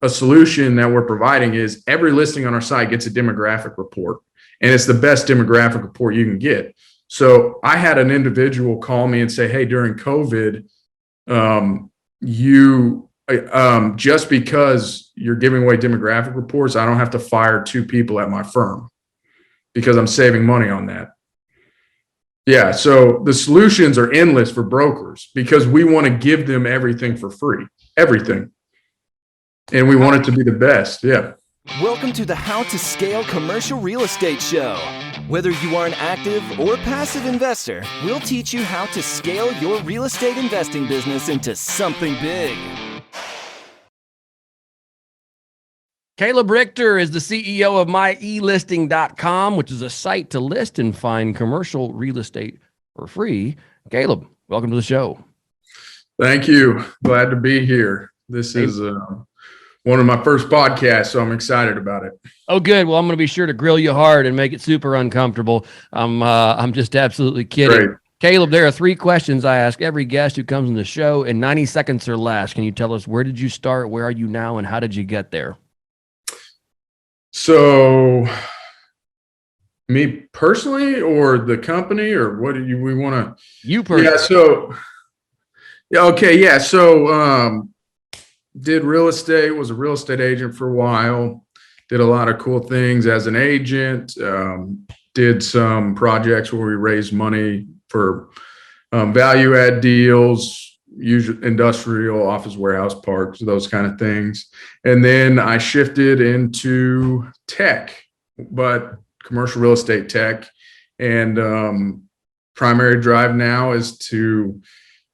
a solution that we're providing is every listing on our site gets a demographic report, and it's the best demographic report you can get. So I had an individual call me and say, hey, during COVID, just because you're giving away demographic reports, I don't have to fire 2 people at my firm because I'm saving money on that. Yeah. So the solutions are endless for brokers because we want to give them everything for free, everything. And we want it to be the best. Yeah. Welcome to the How to Scale Commercial Real Estate Show. Whether you are an active or passive investor, we'll teach you how to scale your real estate investing business into something big. Caleb Richter is the CEO of MyEListing.com, which is a site to list and find commercial real estate for free. Caleb, welcome to the show. Thank you. Glad to be here. This is one of my first podcasts, so I'm excited about it. Oh, good. Well, I'm going to be sure to grill you hard and make it super uncomfortable. I'm just absolutely kidding. Great. Caleb, there are 3 questions I ask every guest who comes on the show in 90 seconds or less. Can you tell us, where did you start, where are you now, and how did you get there? So, me personally, or the company, or what do we want to? You personally. Yeah. So, did real estate. Was a real estate agent for a while. Did a lot of cool things as an agent. Did some projects where we raised money for value add deals. Usually industrial, office, warehouse, parks, those kind of things. And then I shifted into tech, but commercial real estate tech. And primary drive now is to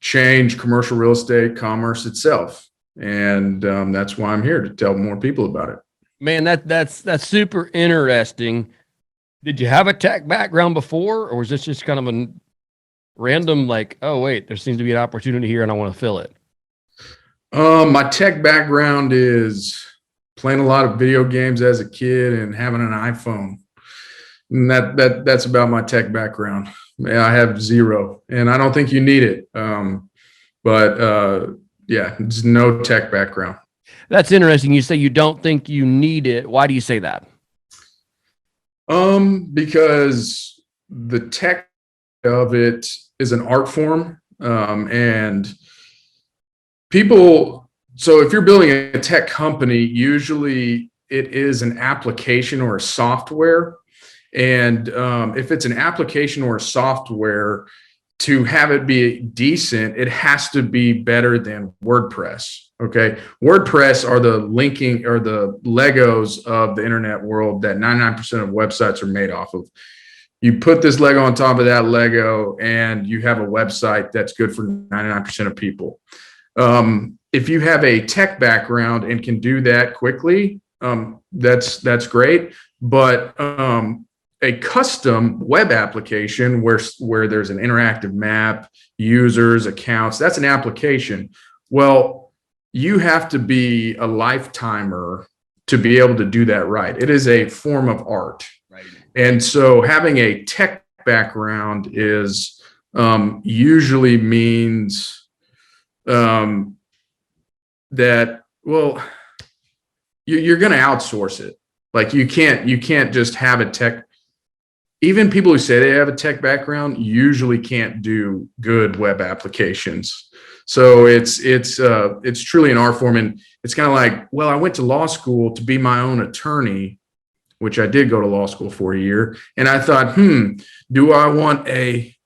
change commercial real estate commerce itself. And that's why I'm here, to tell more people about it. Man, that's super interesting. Did you have a tech background before, or was this just kind of a random, like, oh wait, there seems to be an opportunity here and I want to fill it? My tech background is playing a lot of video games as a kid and having an iPhone. And that's about my tech background. I have 0, and I don't think you need it. Yeah, there's no tech background. That's interesting. You say you don't think you need it. Why do you say that? Because the tech of it is an art form, and people. So if you're building a tech company, usually it is an application or a software. And if it's an application or a software, to have it be decent, it has to be better than WordPress. Okay. WordPress are the linking or the Legos of the internet world that 99% of websites are made off of. You put this Lego on top of that Lego and you have a website that's good for 99% of people. If you have a tech background and can do that quickly, that's great. But a custom web application where there's an interactive map, users, accounts, that's an application. Well, you have to be a lifetimer to be able to do that right. It is a form of art. Right. And so having a tech background is usually means that, well, you're going to outsource it. Like you can't just have a tech. Even people who say they have a tech background usually can't do good web applications. So it's truly an art form. And it's kind of like, well, I went to law school to be my own attorney, which I did go to law school for a year. And I thought, do I want a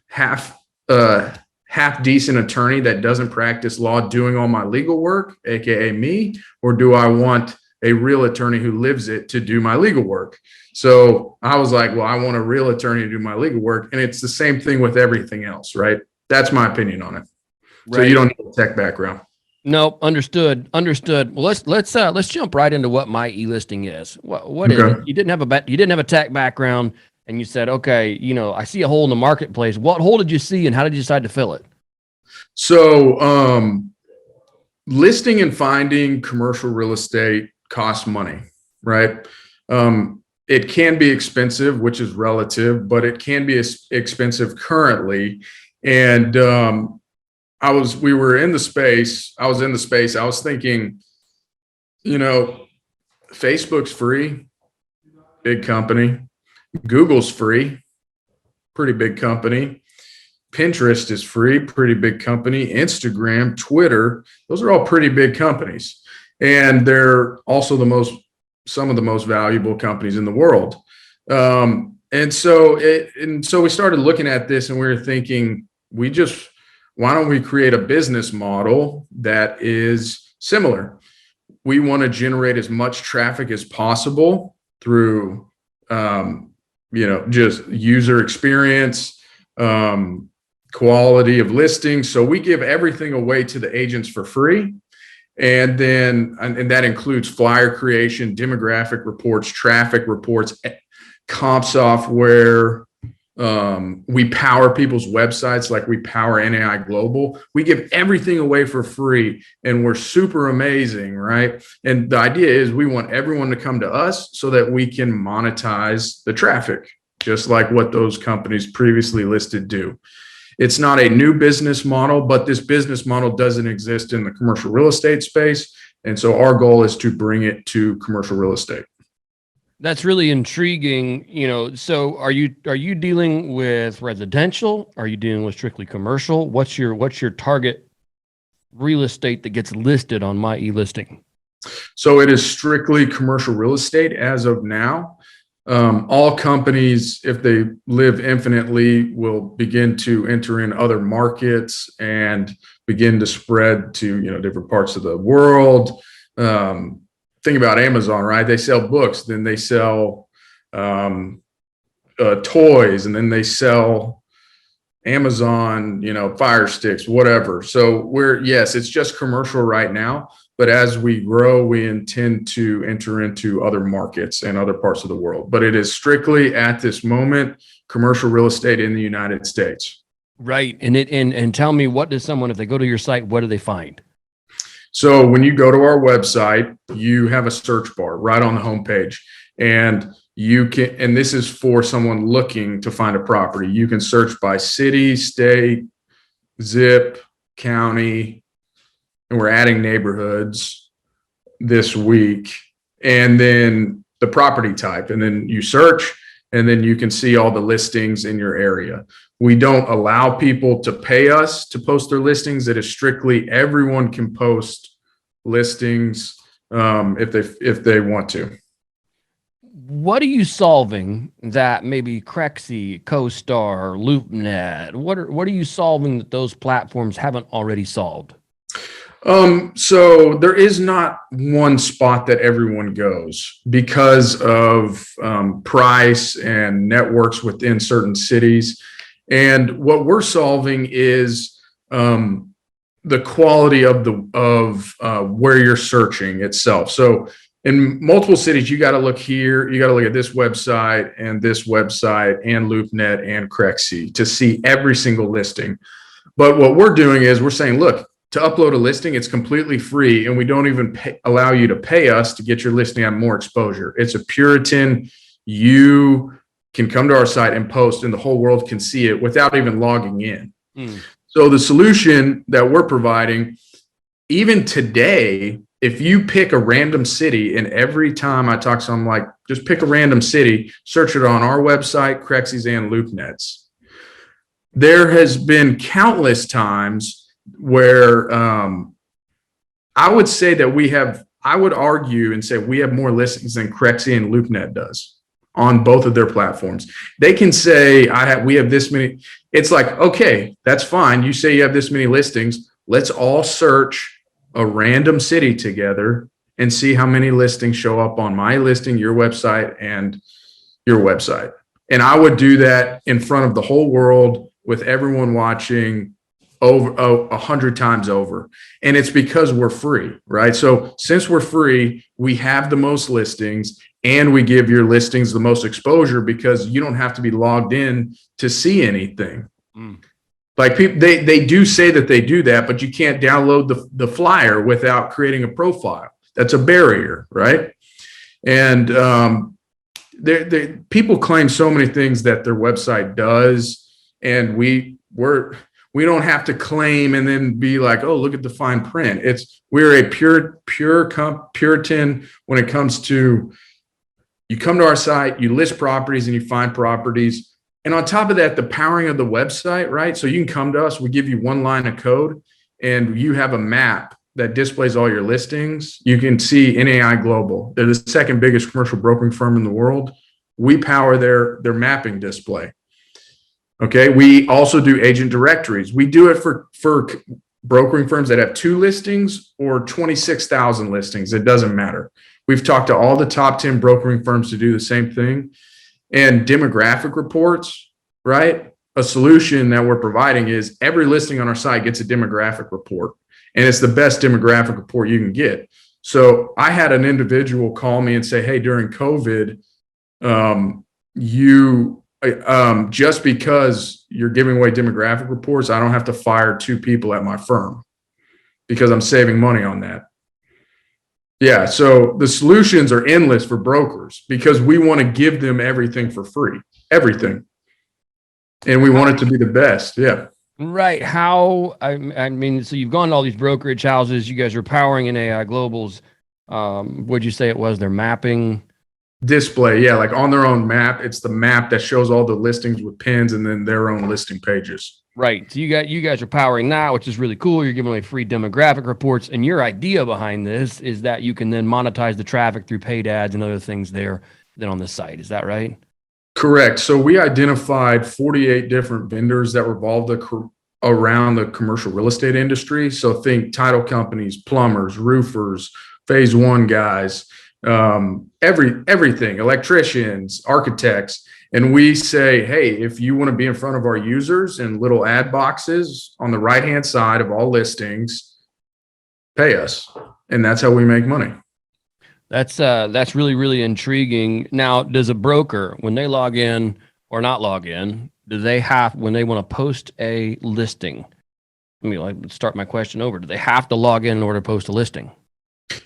half decent attorney that doesn't practice law doing all my legal work, AKA me, or do I want a real attorney who lives it to do my legal work? So I was like, well, I want a real attorney to do my legal work. And it's the same thing with everything else, right? That's my opinion on it. Right. So you don't need a tech background. No, understood. Well, let's jump right into what MyEListing is. What is it? You didn't have a tech background, and you said, okay, I see a hole in the marketplace. What hole did you see, and how did you decide to fill it? So, listing and finding commercial real estate costs money, right? It can be expensive, which is relative, but it can be expensive currently. And I was in the space. I was thinking, You know, Facebook's free, big company. Google's free, pretty big company. Pinterest is free, pretty big company. Instagram, Twitter, those are all pretty big companies. And they're also some of the most valuable companies in the world. And so we started looking at this and we were thinking, why don't we create a business model that is similar? We want to generate as much traffic as possible through, just user experience, quality of listings. So we give everything away to the agents for free. And that includes flyer creation, demographic reports, traffic reports, comp software. We power people's websites like we power NAI Global. We give everything away for free and we're super amazing, right? And the idea is we want everyone to come to us so that we can monetize the traffic, just like what those companies previously listed do. It's not a new business model, but this business model doesn't exist in the commercial real estate space. And so our goal is to bring it to commercial real estate. That's really intriguing. So are you dealing with residential? Are you dealing with strictly commercial? What's your target real estate that gets listed on MyEListing? So it is strictly commercial real estate as of now. All companies, if they live infinitely, will begin to enter in other markets and begin to spread to, different parts of the world. Think about Amazon, right? They sell books, then they sell toys, and then they sell Amazon, Fire Sticks, whatever. So it's just commercial right now. But as we grow, we intend to enter into other markets and other parts of the world. But it is strictly at this moment commercial real estate in the United States. Right. And tell me, what does someone, if they go to your site, what do they find? So when you go to our website, you have a search bar right on the homepage, and and this is for someone looking to find a property. You can search by city, state, zip, county, and we're adding neighborhoods this week, and then the property type, and then you search, and then you can see all the listings in your area. We don't allow people to pay us to post their listings. It is strictly everyone can post listings if they want to. What are you solving that maybe Crexy, CoStar, LoopNet, what are you solving that those platforms haven't already solved? So there is not one spot that everyone goes because of price and networks within certain cities. And what we're solving is the quality of where you're searching itself. So in multiple cities, you got to look here, you got to look at this website and LoopNet and Crexy to see every single listing. But what we're doing is we're saying, look, to upload a listing, it's completely free, and we don't even allow you to pay us to get your listing on more exposure. It's a Puritan. You can come to our site and post, and the whole world can see it without even logging in. So the solution that we're providing, even today, if you pick a random city, and every time I talk to someone, like, just pick a random city, search it on our website, Crexy's and LoopNet's. There has been countless times where I would say that I would argue and say we have more listings than Crexy and LoopNet does on both of their platforms. They can say we have this many. It's like, okay, that's fine. You say you have this many listings. Let's all search a random city together and see how many listings show up on MyEListing, your website, and your website. And I would do that in front of the whole world with everyone watching over 100 times over. And it's because we're free, right? So since we're free, we have the most listings, and we give your listings the most exposure because you don't have to be logged in to see anything. Like, people, they do say that they do that, but you can't download the flyer without creating a profile. That's a barrier, right? And people claim so many things that their website does, and we're We don't have to claim and then be like, oh, look at the fine print. We're a Puritan when it comes to, you come to our site, you list properties and you find properties. And on top of that, the powering of the website, right? So you can come to us, we give you one line of code and you have a map that displays all your listings. You can see NAI Global. They're the second biggest commercial brokering firm in the world. We power their mapping display. Okay. We also do agent directories. We do it for brokering firms that have 2 listings or 26,000 listings. It doesn't matter. We've talked to all the top 10 brokering firms to do the same thing. And demographic reports, right? A solution that we're providing is every listing on our site gets a demographic report, and it's the best demographic report you can get. So I had an individual call me and say, hey, during COVID, just because you're giving away demographic reports, I don't have to fire 2 people at my firm because I'm saving money on that. Yeah, so the solutions are endless for brokers because we want to give them everything for free, everything. And we want it to be the best. Yeah. Right. How, I mean, so you've gone to all these brokerage houses, you guys are powering in AI Globals. What'd you say it was? Their mapping Display. Yeah. Like on their own map. It's the map that shows all the listings with pins and then their own listing pages. Right. So you guys are powering that, which is really cool. You're giving away free demographic reports. And your idea behind this is that you can then monetize the traffic through paid ads and other things there than on the site. Is that right? Correct. So we identified 48 different vendors that revolved around the commercial real estate industry. So think title companies, plumbers, roofers, phase 1 guys, everything, electricians, architects. And we say, hey, if you want to be in front of our users in little ad boxes on the right-hand side of all listings, pay us. And that's how we make money. That's really, really intriguing. Now, does a broker, when they log in or not log in, when they want to post a listing? Let's start my question over. Do they have to log in order to post a listing?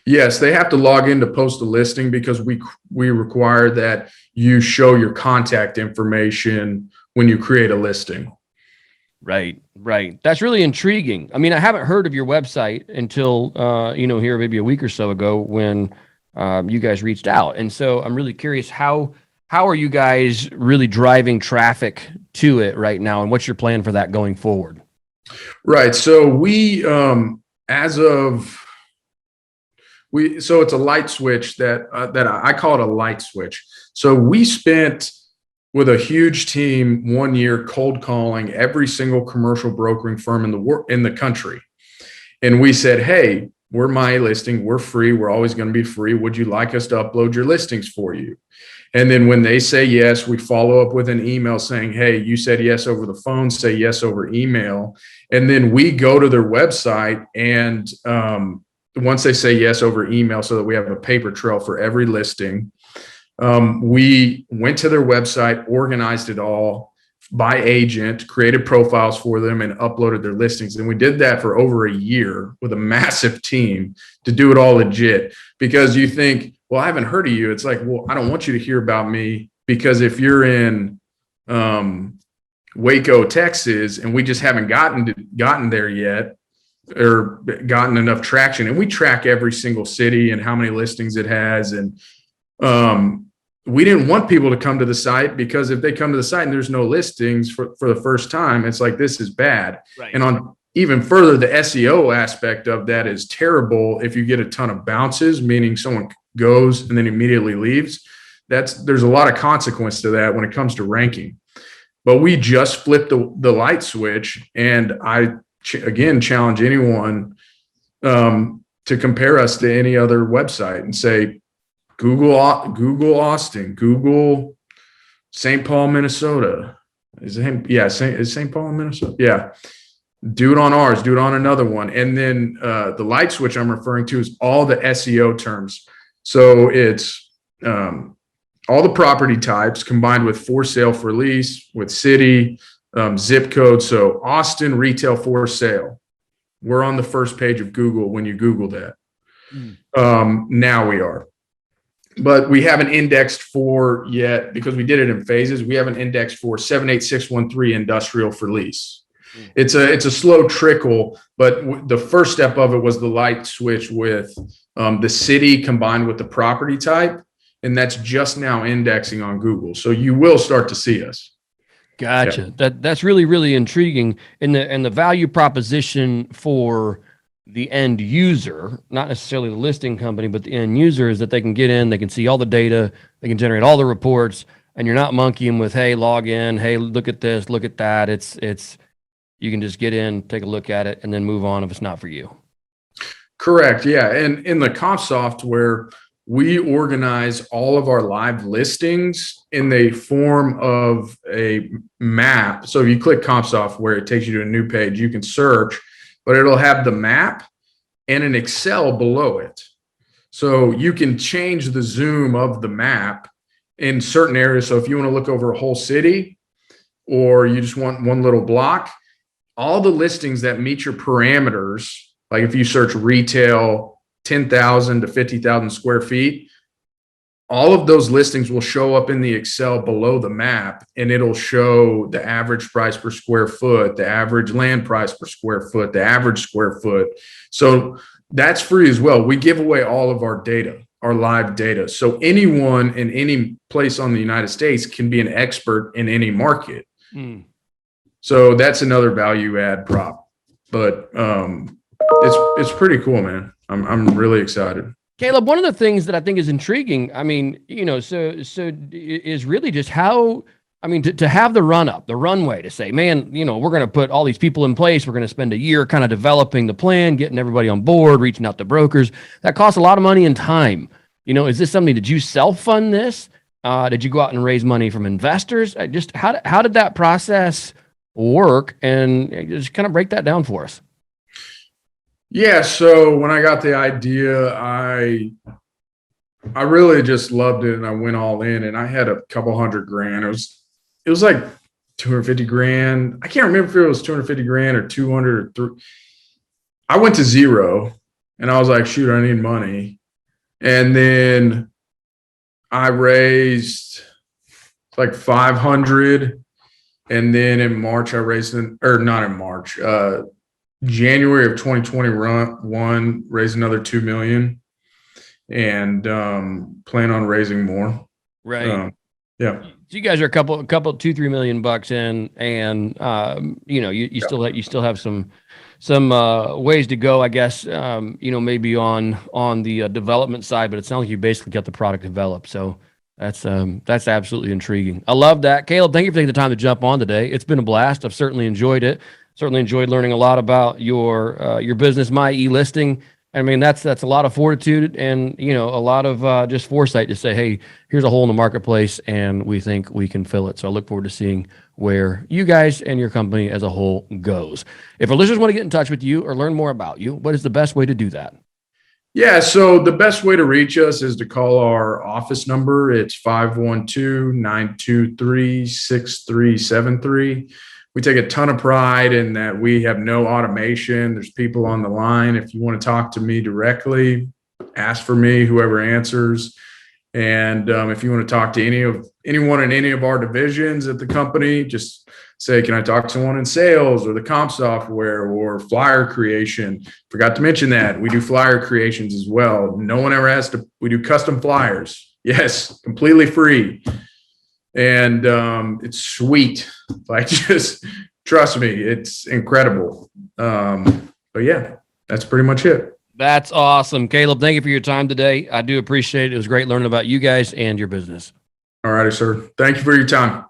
Yes, they have to log in to post a listing because we require that you show your contact information when you create a listing. Right. That's really intriguing. I mean, I haven't heard of your website until, here maybe a week or so ago when you guys reached out. And so I'm really curious, how are you guys really driving traffic to it right now? And what's your plan for that going forward? Right. So so it's a light switch that I call it a light switch. So we spent with a huge team 1 year cold calling every single commercial brokering firm in the country. And we said, hey, we're MyEListing, we're free, we're always going to be free. Would you like us to upload your listings for you? And then when they say yes, we follow up with an email saying, hey, you said yes over the phone, say yes over email. And then we go to their website and once they say yes over email so that we have a paper trail for every listing, we went to their website, organized it all by agent, created profiles for them and uploaded their listings. And we did that for over a year with a massive team to do it all legit. Because you think, well, I haven't heard of you. It's like, well, I don't want you to hear about me because if you're in Waco, Texas, and we just haven't gotten there yet or gotten enough traction, and we track every single city and how many listings it has. And we didn't want people to come to the site because if they come to the site and there's no listings for the first time, it's like, this is bad. Right. And on even further, the SEO aspect of that is terrible. If you get a ton of bounces, meaning someone goes and then immediately leaves, there's a lot of consequence to that when it comes to ranking. But we just flipped the light switch, and I again challenge anyone to compare us to any other website and say, Google Austin, Google St. Paul, Minnesota. Is St. Paul in Minnesota? Yeah. Do it on ours, do it on another one. And then the light switch I'm referring to is all the SEO terms. So it's all the property types combined with for sale, for lease, with city, zip code. So Austin retail for sale. We're on the first page of Google when you Google that. Now we are. But we haven't indexed for yet because we did it in phases. We haven't indexed for 78613 industrial for lease. It's a slow trickle, but the first step of it was the light switch with the city combined with the property type. And that's just now indexing on Google. So you will start to see us. Gotcha. Yeah. That's really, really intriguing. And the value proposition for the end user, not necessarily the listing company, but the end user, is that they can get in, they can see all the data, they can generate all the reports, and you're not monkeying with, hey, log in, hey, look at this, look at that. It's you can just get in, take a look at it, and then move on if it's not for you. Correct. Yeah. And in the comp software, we organize all of our live listings in the form of a map. So if you click comp software, it takes you to a new page. You can search, but it'll have the map and an Excel below it. So you can change the zoom of the map in certain areas. So if you want to look over a whole city, or you just want one little block, all the listings that meet your parameters, like if you search retail, 10,000 to 50,000 square feet, all of those listings will show up in the Excel below the map, and it'll show the average price per square foot, the average land price per square foot, the average square foot. So that's free as well. We give away all of our data, our live data. So anyone in any place on the United States can be an expert in any market. So that's another value add prop, but it's pretty cool, man. I'm really excited. Caleb, one of the things that I think is intriguing, I mean, so is really just how, I mean, to have the runway to say, man, we're going to put all these people in place. We're going to spend a year kind of developing the plan, getting everybody on board, reaching out to brokers. That costs a lot of money and time. Is this something, did you self-fund this? Did you go out and raise money from investors? Just how did that process work? And just kind of break that down for us. Yeah, so when I got the idea, I really just loved it, and I went all in, and I had a couple $100,000. It was like 250 grand. I can't remember if it was 250 grand or 200 or 3. I went to zero, and I was like, shoot, I need money. And then I raised like 500, and then in March I raised not in March. January of 2021, raised another 2 million, and plan on raising more. Right. Yeah. So you guys are a couple, $2-3 million bucks in, and you still have some ways to go, I guess. Maybe on the development side, but it sounds like you basically got the product developed. So that's absolutely intriguing. I love that, Caleb. Thank you for taking the time to jump on today. It's been a blast. I've certainly enjoyed it. Certainly enjoyed learning a lot about your business, MyEListing. I mean, that's a lot of fortitude and, a lot of just foresight to say, hey, here's a hole in the marketplace and we think we can fill it. So I look forward to seeing where you guys and your company as a whole goes. If our listeners want to get in touch with you or learn more about you, what is the best way to do that? Yeah, so the best way to reach us is to call our office number. It's 512-923-6373. We take a ton of pride in that we have no automation. There's people on the line. If you want to talk to me directly, ask for me, whoever answers. And if you want to talk to anyone in any of our divisions at the company, just say, can I talk to someone in sales or the comp software or flyer creation? Forgot to mention that we do flyer creations as well. No one ever has to. We do custom flyers. Yes, completely free. And it's sweet. Like, just trust me, it's incredible. But yeah, that's pretty much it. That's awesome. Caleb, thank you for your time today. I do appreciate it. It was great learning about you guys and your business. All righty, sir. Thank you for your time.